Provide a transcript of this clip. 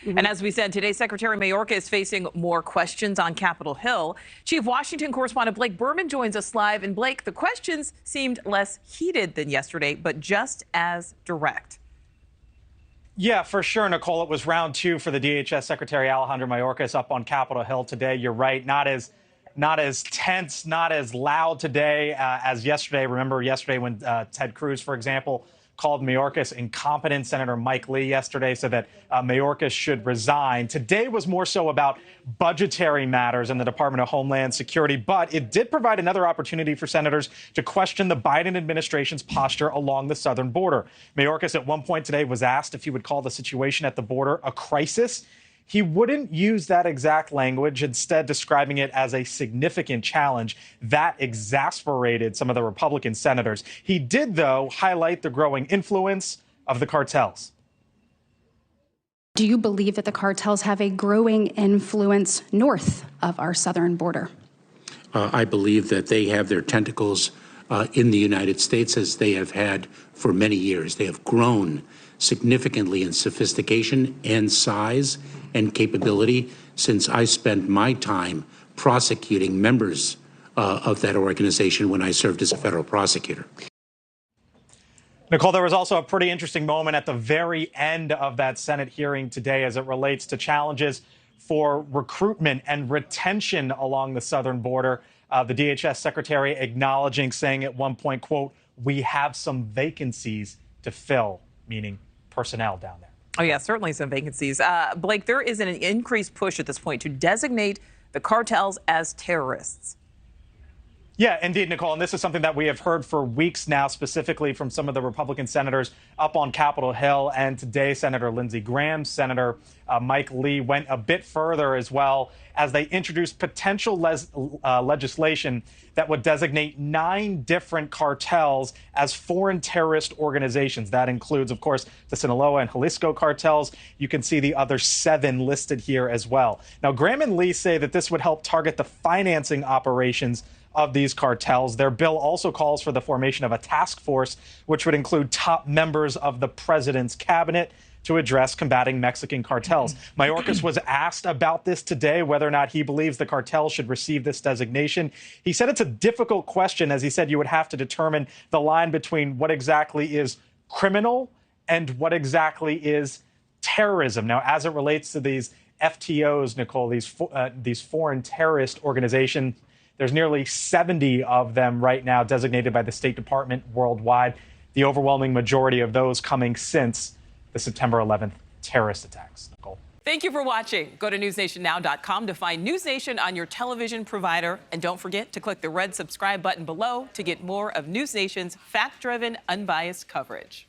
And as we said, today, Secretary Mayorkas is facing more questions on Capitol Hill. Chief Washington correspondent Blake Berman joins us live. And Blake, the questions seemed less heated than yesterday, but just as direct. Yeah, for sure, Nichole. It was round two for the DHS Secretary Alejandro Mayorkas up on Capitol Hill today. You're right, not as tense, not as loud today as yesterday. Remember yesterday when Ted Cruz, for example, called Mayorkas incompetent. Senator Mike Lee yesterday said that Mayorkas should resign. Today was more so about budgetary matters in the Department of Homeland Security, but it did provide another opportunity for senators to question the Biden administration's posture along the southern border. Mayorkas at one point today was asked if he would call the situation at the border a crisis. He wouldn't use that exact language, instead describing it as a significant challenge. That exasperated some of the Republican senators. He did, though, highlight the growing influence of the cartels. Do you believe that the cartels have a growing influence north of our southern border? I believe that they have their tentacles in the United States, as they have had for many years. They have grown significantly in sophistication and size and capability since I spent my time prosecuting members of that organization when I served as a federal prosecutor. Nichole, there was also a pretty interesting moment at the very end of that Senate hearing today as it relates to challenges for recruitment and retention along the southern border. The DHS secretary acknowledging, saying at one point, quote, "We have some vacancies to fill," meaning personnel down there. Oh, yeah, certainly some vacancies. Blake, there is an increased push at this point to designate the cartels as terrorists. Yeah, indeed, Nichole. And this is something that we have heard for weeks now, specifically from some of the Republican senators up on Capitol Hill. And today, Senator Lindsey Graham, Senator Mike Lee went a bit further as well as they introduced potential legislation that would designate 9 different cartels as foreign terrorist organizations. That includes, of course, the Sinaloa and Jalisco cartels. You can see the other 7 listed here as well. Now, Graham and Lee say that this would help target the financing operations of these cartels. Their bill also calls for the formation of a task force, which would include top members of the president's cabinet to address combating Mexican cartels. Mayorkas was asked about this today, whether or not he believes the cartels should receive this designation. He said it's a difficult question, as he said you would have to determine the line between what exactly is criminal and what exactly is terrorism. Now, as it relates to these FTOs, Nichole, these foreign terrorist organizations, there's nearly 70 of them right now designated by the State Department worldwide, the overwhelming majority of those coming since the September 11th terrorist attacks. Nichole. Thank you for watching. Go to newsnationnow.com to find NewsNation on your television provider. And don't forget to click the red subscribe button below to get more of NewsNation's fact-driven, unbiased coverage.